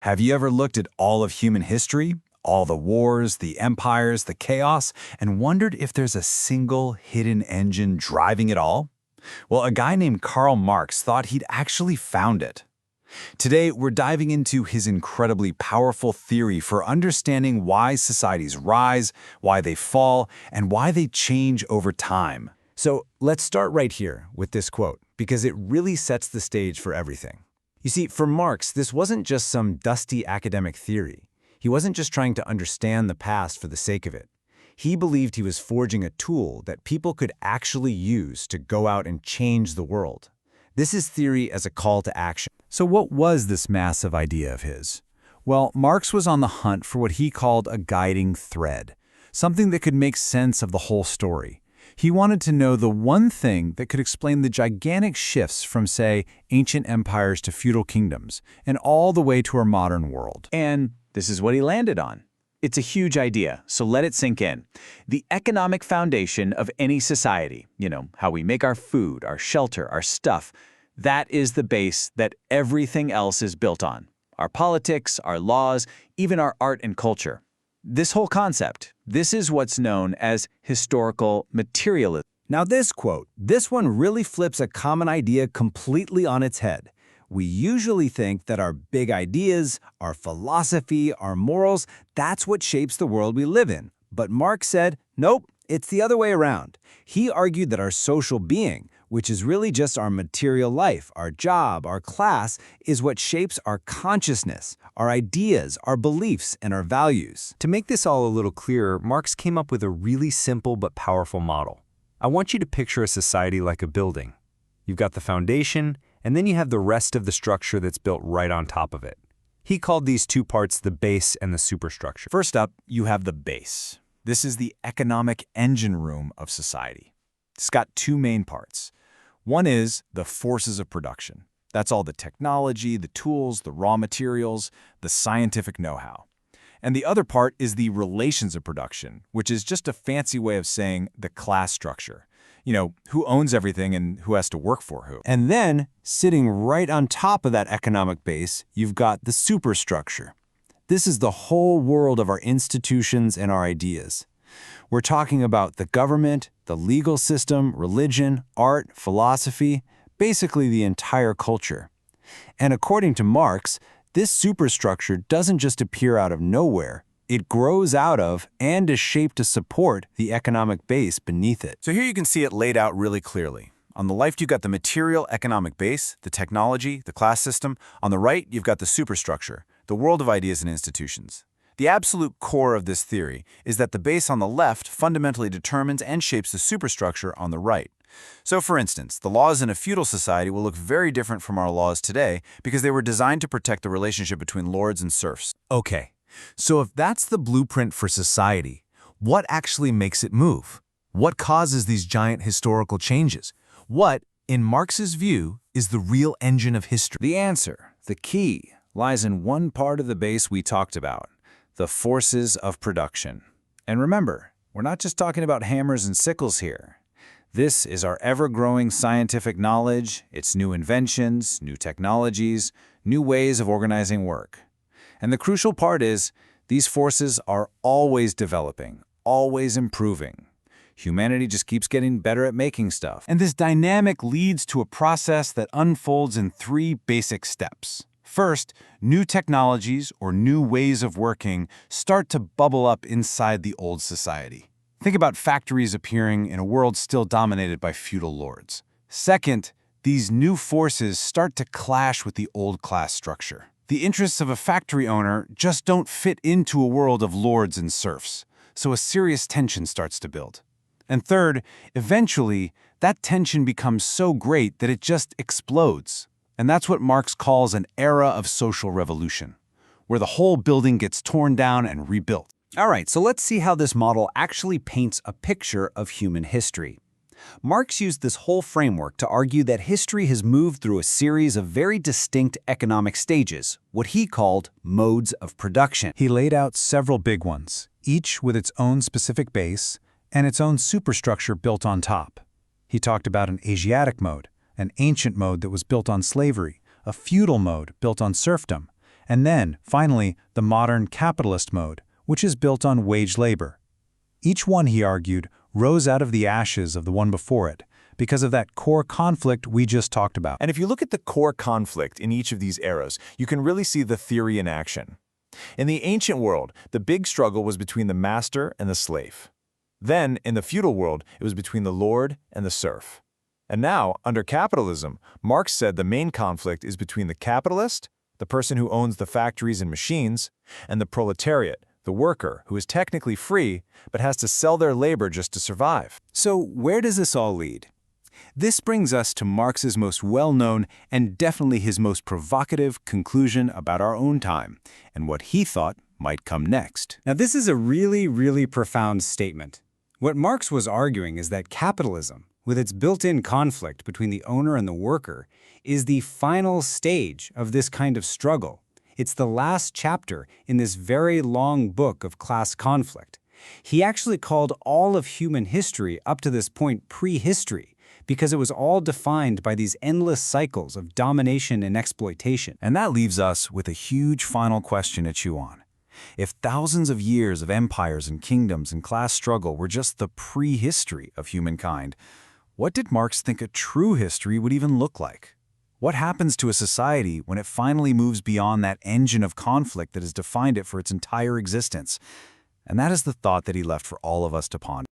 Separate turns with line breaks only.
Have you ever looked at all of human history, all the wars, the empires, the chaos, and wondered if there's a single hidden engine driving it all? Well, a guy named Karl Marx thought he'd actually found it. Today, we're diving into his incredibly powerful theory for understanding why societies rise, why they fall, and why they change over time.
So let's start right here with this quote, because it really sets the stage for everything. You see, for Marx, this wasn't just some dusty academic theory. He wasn't just trying to understand the past for the sake of it. He believed he was forging a tool that people could actually use to go out and change the world. This is theory as a call to action.
So what was this massive idea of his? Well, Marx was on the hunt for what he called a guiding thread, something that could make sense of the whole story. He wanted to know the one thing that could explain the gigantic shifts from, say, ancient empires to feudal kingdoms, and all the way to our modern world.
And this is what he landed on. It's a huge idea, so let it sink in. The economic foundation of any society, how we make our food, our shelter, our stuff, that is the base that everything else is built on. Our politics, our laws, even our art and culture. This whole concept, this is what's known as historical materialism.
Now this quote, this one really flips a common idea completely on its head. We usually think that our big ideas, our philosophy, our morals, that's what shapes the world we live in. But Marx said, nope, it's the other way around. He argued that our social being, which is really just our material life, our job, our class, is what shapes our consciousness, our ideas, our beliefs, and our values.
To make this all a little clearer, Marx came up with a really simple but powerful model. I want you to picture a society like a building. You've got the foundation, and then you have the rest of the structure that's built right on top of it. He called these two parts the base and the superstructure.
First up, you have the base. This is the economic engine room of society. It's got two main parts. One is the forces of production. That's all the technology, the tools, the raw materials, the scientific know-how. And the other part is the relations of production, which is just a fancy way of saying the class structure. Who owns everything and who has to work for who.
And then, sitting right on top of that economic base, you've got the superstructure. This is the whole world of our institutions and our ideas. We're talking about the government, the legal system, religion, art, philosophy, basically the entire culture. And according to Marx, this superstructure doesn't just appear out of nowhere. It grows out of and is shaped to support the economic base beneath it.
So here you can see it laid out really clearly. On the left, you've got the material economic base, the technology, the class system. On the right, you've got the superstructure, the world of ideas and institutions. The absolute core of this theory is that the base on the left fundamentally determines and shapes the superstructure on the right. So for instance, the laws in a feudal society will look very different from our laws today because they were designed to protect the relationship between lords and serfs.
Okay, so if that's the blueprint for society, what actually makes it move? What causes these giant historical changes? What, in Marx's view, is the real engine of history?
The answer, the key, lies in one part of the base we talked about. The forces of production. And remember, we're not just talking about hammers and sickles here. This is our ever-growing scientific knowledge, its new inventions, new technologies, new ways of organizing work. And the crucial part is, these forces are always developing, always improving. Humanity just keeps getting better at making stuff.
And this dynamic leads to a process that unfolds in three basic steps. First, new technologies or new ways of working start to bubble up inside the old society. Think about factories appearing in a world still dominated by feudal lords. Second, these new forces start to clash with the old class structure. The interests of a factory owner just don't fit into a world of lords and serfs, so a serious tension starts to build. And third, eventually, that tension becomes so great that it just explodes. And that's what Marx calls an era of social revolution, where the whole building gets torn down and rebuilt.
All right, so let's see how this model actually paints a picture of human history. Marx used this whole framework to argue that history has moved through a series of very distinct economic stages, what he called modes of production.
He laid out several big ones, each with its own specific base and its own superstructure built on top. He talked about an Asiatic mode, an ancient mode that was built on slavery, a feudal mode built on serfdom,
And then, finally, the modern capitalist mode, which is built on wage labor. Each one, he argued, rose out of the ashes of the one before it, because of that core conflict we just talked about.
And if you look at the core conflict in each of these eras, you can really see the theory in action. In the ancient world, the big struggle was between the master and the slave. Then, in the feudal world, it was between the lord and the serf. And now, under capitalism, Marx said the main conflict is between the capitalist, the person who owns the factories and machines, and the proletariat, the worker, who is technically free, but has to sell their labor just to survive.
So where does this all lead? This brings us to Marx's most well-known and definitely his most provocative conclusion about our own time and what he thought might come next.
Now, this is a really profound statement. What Marx was arguing is that capitalism, with its built-in conflict between the owner and the worker, is the final stage of this kind of struggle. It's the last chapter in this very long book of class conflict. He actually called all of human history up to this point prehistory, because it was all defined by these endless cycles of domination and exploitation.
And that leaves us with a huge final question to chew on. If thousands of years of empires and kingdoms and class struggle were just the prehistory of humankind, what did Marx think a true history would even look like? What happens to a society when it finally moves beyond that engine of conflict that has defined it for its entire existence? And that is the thought that he left for all of us to ponder.